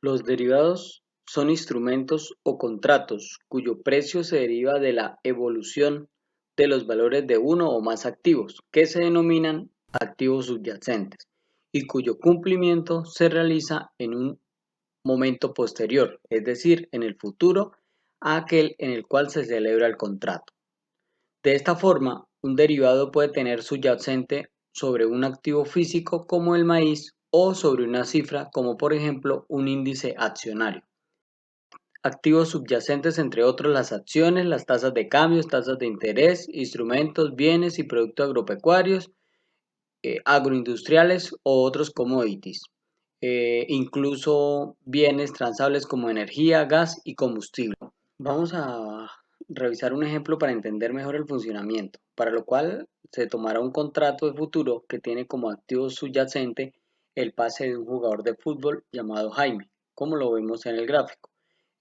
Los derivados son instrumentos o contratos cuyo precio se deriva de la evolución de los valores de uno o más activos, que se denominan activos subyacentes, y cuyo cumplimiento se realiza en un momento posterior, es decir, en el futuro a aquel en el cual se celebra el contrato. De esta forma, un derivado puede tener subyacente sobre un activo físico como el maíz o sobre una cifra como por ejemplo un índice accionario. Activos subyacentes entre otros las acciones, las tasas de cambio, tasas de interés, instrumentos, bienes y productos agropecuarios, agroindustriales o otros commodities, incluso bienes transables como energía, gas y combustible. Vamos a revisar un ejemplo para entender mejor el funcionamiento, para lo cual se tomará un contrato de futuro que tiene como activo subyacente el pase de un jugador de fútbol llamado Jaime, como lo vemos en el gráfico,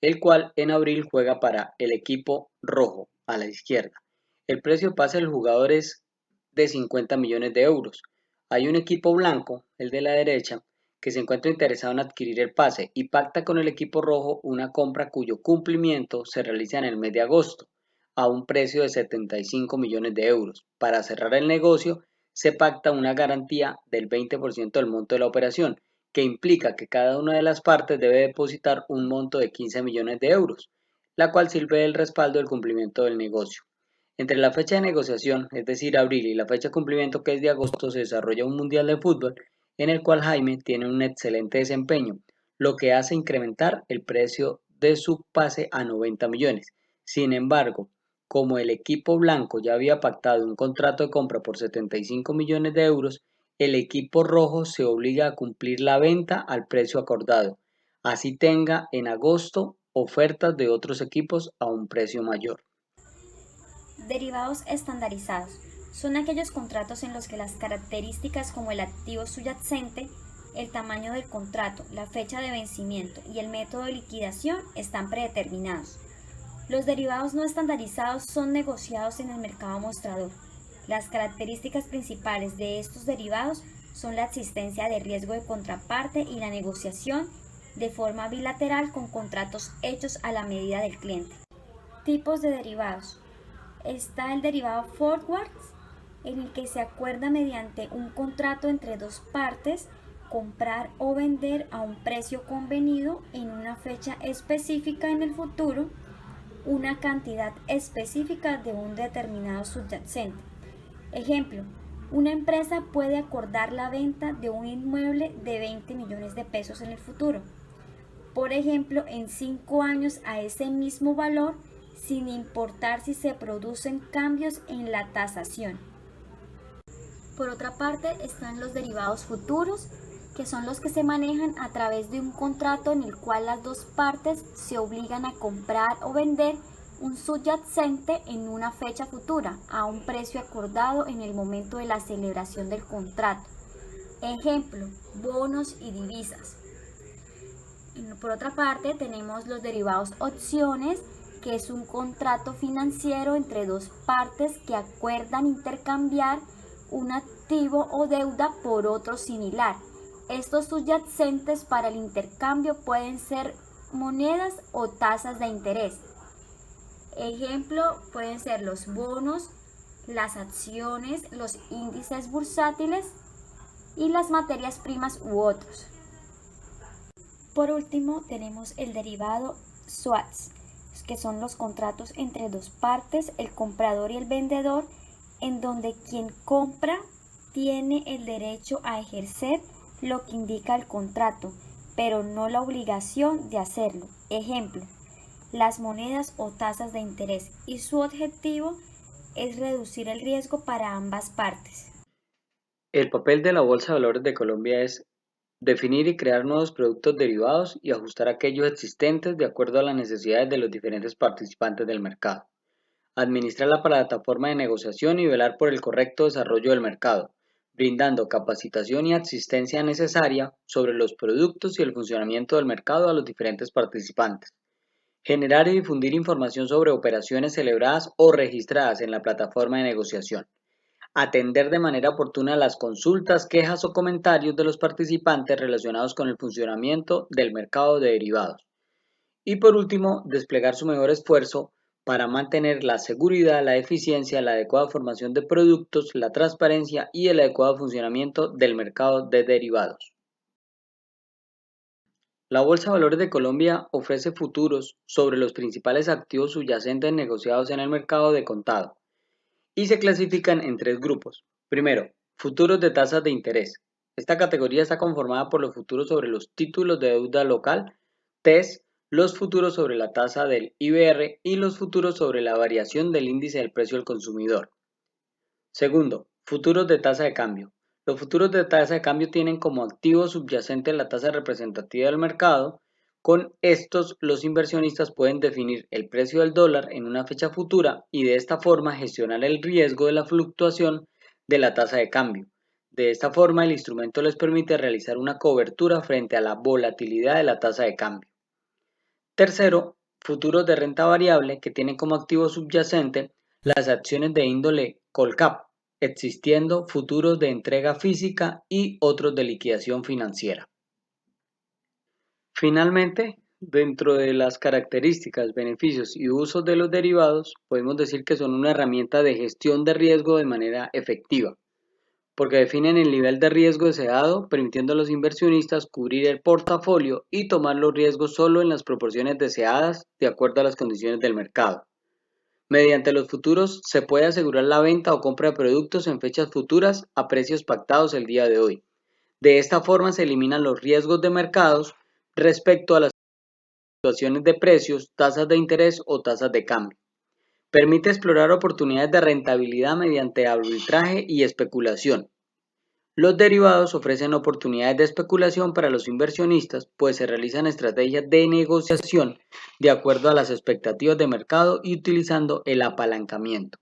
el cual en abril juega para el equipo rojo a la izquierda. El precio de pase del jugador es de 50 millones de euros. Hay un equipo blanco, el de la derecha, que se encuentra interesado en adquirir el pase y pacta con el equipo rojo una compra cuyo cumplimiento se realiza en el mes de agosto a un precio de 75 millones de euros. Para cerrar el negocio se pacta una garantía del 20% del monto de la operación, que implica que cada una de las partes debe depositar un monto de 15 millones de euros, la cual sirve del respaldo del cumplimiento del negocio. Entre la fecha de negociación, es decir, abril, y la fecha de cumplimiento, que es de agosto, se desarrolla un mundial de fútbol en el cual Jaime tiene un excelente desempeño, lo que hace incrementar el precio de su pase a 90 millones. Sin embargo, como el equipo blanco ya había pactado un contrato de compra por 75 millones de euros, el equipo rojo se obliga a cumplir la venta al precio acordado, así tenga en agosto ofertas de otros equipos a un precio mayor. Derivados estandarizados son aquellos contratos en los que las características como el activo subyacente, el tamaño del contrato, la fecha de vencimiento y el método de liquidación están predeterminados. Los derivados no estandarizados son negociados en el mercado mostrador. Las características principales de estos derivados son la existencia de riesgo de contraparte y la negociación de forma bilateral con contratos hechos a la medida del cliente. Tipos de derivados. Está el derivado forward, en el que se acuerda mediante un contrato entre dos partes comprar o vender a un precio convenido en una fecha específica en el futuro una cantidad específica de un determinado subyacente. Ejemplo, una empresa puede acordar la venta de un inmueble de 20 millones de pesos en el futuro. Por ejemplo, en 5 años a ese mismo valor, sin importar si se producen cambios en la tasación. Por otra parte, están los derivados futuros, que son los que se manejan a través de un contrato en el cual las dos partes se obligan a comprar o vender un subyacente en una fecha futura a un precio acordado en el momento de la celebración del contrato. Ejemplo, bonos y divisas. Por otra parte, tenemos los derivados opciones, que es un contrato financiero entre dos partes que acuerdan intercambiar un activo o deuda por otro similar. Estos subyacentes para el intercambio pueden ser monedas o tasas de interés. Ejemplo, pueden ser los bonos, las acciones, los índices bursátiles y las materias primas u otros. Por último, tenemos el derivado swaps, que son los contratos entre dos partes, el comprador y el vendedor, en donde quien compra tiene el derecho a ejercer lo que indica el contrato, pero no la obligación de hacerlo. Ejemplo, las monedas o tasas de interés, y su objetivo es reducir el riesgo para ambas partes. El papel de la Bolsa de Valores de Colombia es definir y crear nuevos productos derivados y ajustar aquellos existentes de acuerdo a las necesidades de los diferentes participantes del mercado. Administrar la plataforma de negociación y velar por el correcto desarrollo del mercado, brindando capacitación y asistencia necesaria sobre los productos y el funcionamiento del mercado a los diferentes participantes. Generar y difundir información sobre operaciones celebradas o registradas en la plataforma de negociación. atender de manera oportuna las consultas, quejas o comentarios de los participantes relacionados con el funcionamiento del mercado de derivados. Y por último, desplegar su mejor esfuerzo para mantener la seguridad, la eficiencia, la adecuada formación de productos, la transparencia y el adecuado funcionamiento del mercado de derivados. La Bolsa de Valores de Colombia ofrece futuros sobre los principales activos subyacentes negociados en el mercado de contado y se clasifican en tres grupos. Primero, futuros de tasas de interés. Esta categoría está conformada por los futuros sobre los títulos de deuda local, TES, los futuros sobre la tasa del IBR y los futuros sobre la variación del índice del precio al consumidor. Segundo, futuros de tasa de cambio. Los futuros de tasa de cambio tienen como activo subyacente la tasa representativa del mercado. Con estos, los inversionistas pueden definir el precio del dólar en una fecha futura y de esta forma gestionar el riesgo de la fluctuación de la tasa de cambio. De esta forma, el instrumento les permite realizar una cobertura frente a la volatilidad de la tasa de cambio. Tercero, futuros de renta variable que tienen como activo subyacente las acciones de índole Colcap, existiendo futuros de entrega física y otros de liquidación financiera. Finalmente, dentro de las características, beneficios y usos de los derivados, podemos decir que son una herramienta de gestión de riesgo de manera efectiva, porque definen el nivel de riesgo deseado, permitiendo a los inversionistas cubrir el portafolio y tomar los riesgos solo en las proporciones deseadas de acuerdo a las condiciones del mercado. Mediante los futuros se puede asegurar la venta o compra de productos en fechas futuras a precios pactados el día de hoy. De esta forma se eliminan los riesgos de mercados respecto a las fluctuaciones de precios, tasas de interés o tasas de cambio. Permite explorar oportunidades de rentabilidad mediante arbitraje y especulación. Los derivados ofrecen oportunidades de especulación para los inversionistas, pues se realizan estrategias de negociación de acuerdo a las expectativas de mercado y utilizando el apalancamiento.